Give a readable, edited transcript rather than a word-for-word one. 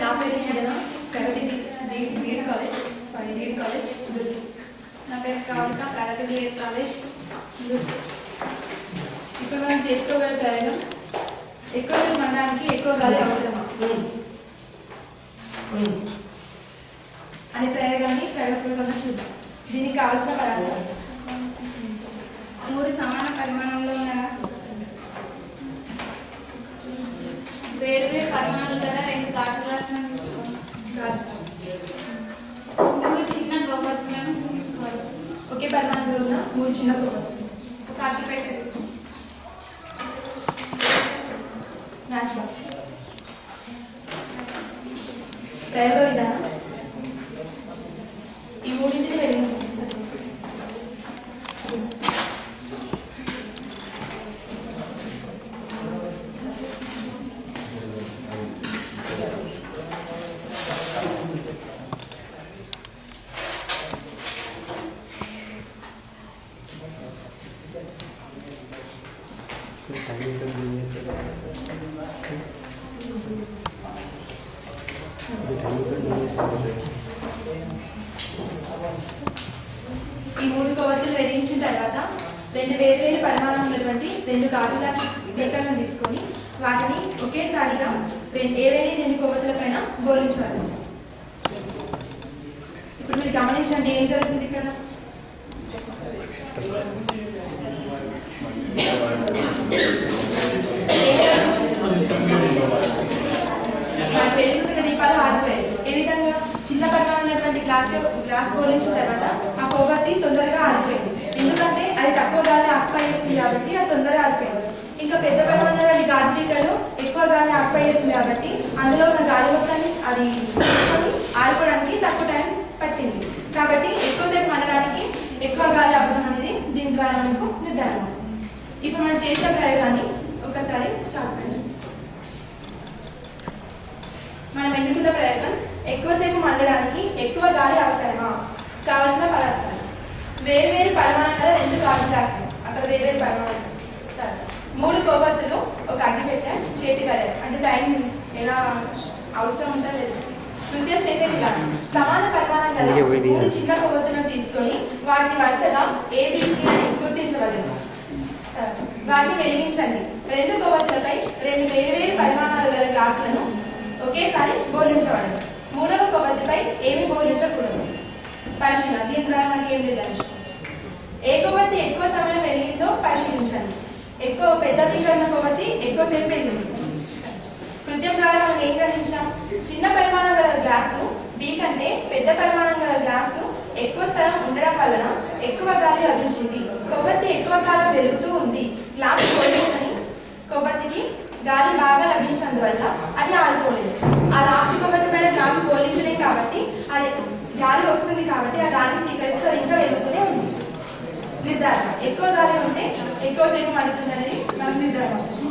నా పేరు శరణ, ప్రగతి BEd college, BEd college గుర్తు. నా పేరు కావిక, ప్రగతి బీఎడ్ కాలేజ్ గుర్తు. ఇప్పుడు మనం చేసుకోగల ప్రయోగం ఎక్కువ మండడానికి ఎక్కువ గాలి అవసరమా అనే ప్రయోగాన్ని ప్రయోగపూర్వకంగా చూద్దాం. దీనికి కావాల్సిన పదార్థాలు: 3 సమాన పరిమాణంలో ఉన్న వేరు పరిమాణాల ద్వారా 2 గాజులను చిన్న గోబత్తులను ఒకే పరిమాణంలో ఉన్న 3 చిన్న గోబత్తులు, ఒక అగ్గిపెట్టె, మ్యాచ్ బాక్స్. ప్రయోగ విధానం: ఈ మూడింటిని వెలిగించేస్తారు. ఈ 3 కొవ్వొత్తులు వెలిగించిన తర్వాత 2 వేర్వేరు పరిమాణం ఉన్నటువంటి 2 గాజుల పీకలను తీసుకొని వాటిని ఒకేసారిగా ఏవైనా 2 కొవ్వొత్తుల పైన బోలించాలి. ఇప్పుడు మీరు గమనించండి ఏం జరుగుతుంది ఇక్కడ. వెలుగుతున్న దీపాలు ఆరిపోయాయి. ఏ విధంగా? చిన్న పరిమాణం ఉన్నటువంటి గ్లాస్ బోలించిన తర్వాత ఆ కొవ్వొత్తి తొందరగా ఆరిపోయింది. ఎందుకంటే అది తక్కువ గాలి ఆక్యుపై చేస్తుంది కాబట్టి అది తొందరగా ఆరిపోయింది. ఇంకా పెద్ద పరిమాణం గాజు పీకలు ఎక్కువ గాలి ఆక్యుపై చేస్తుంది కాబట్టి అందులో ఉన్న గాలి మొత్తాన్ని అది ఆరిపోవడానికి తక్కువ టైం పట్టింది. కాబట్టి ఎక్కువసేపు మండడానికి ఎక్కువ గాలి అవసరం అనేది దీని ద్వారా మనకు నిర్ధారణ అవుతుంది. ఇప్పుడు మనం చేసిన ప్రయోగాన్ని ఒకసారి చూడండి. మనం ఎన్నుకున్న ప్రయోగం ఎక్కువసేపు మండడానికి ఎక్కువ గాలి అవసరమా? కావలసిన పదార్థాలు: వేర్వేరు పరిమాణం గల 2 గాజు గ్లాసులు, అక్కడ వేర్వేరు పరిమాణాలు, 3 కొవ్వొత్తులు, ఒక అగ్గిపెట్టె, చేతి గడియారం. అంటే టైం ఎలా అవసరం ఉందో లేదు. నృత్యం చేసే విధానం: సమాన పరిమాణం గల 3 చిన్న కొవ్వొత్తులను తీసుకొని వాటిని వరుసగా ABC అని గుర్తించవలెను. వాటిని వెలిగించండి. 2 కొవ్వొత్తులపై 2 వేర్వేరు పరిమాణాలు గల గ్లాసులను ఒకేసారి బోలించవలెను. 3వ కొవ్వొత్తిపై ఏమి బోలించకూడదు. పరిశీలన: దీని ద్వారా మనకి ఏం నిర్ధారించుకోవచ్చు? ఏ కొవ్వొత్తి ఎక్కువ సమయం వెలిగిందో పరిశీలించండి. పెద్ద పీకల కొవ్వొత్తి ఎక్కువసేపు వెలిగింది. కృత్యం ద్వారా మనం ఏం గ్రహించాం? చిన్న పరిమాణం గల గ్లాసు బి కంటే పెద్ద పరిమాణం గల గ్లాసు ఎక్కువ స్థలం ఉండడం వలన ఎక్కువ గాలి లభించింది. కొవ్వొత్తి ఎక్కువ కాలం వెలుగుతూ ఉంది. గ్లాసు బోలించని కొవ్వొత్తికి గాలి బాగా లభించినందువల్ల అది ఆరిపోలేదు. ఆ లాస్ట్ కొవ్వొత్తి పైన గ్లాసు బోలించలేదు కాబట్టి అది గాలి వస్తుంది కాబట్టి ఆ గాలి స్వీకరిస్తూ ఇంకా వెలుగుతూనే ఉంది. నిర్ధారణ: ఎక్కువ గాలి ఉంటే ఎక్కువసేపు మండుతుందనేది మనకు నిర్ధారణ అవుతుంది.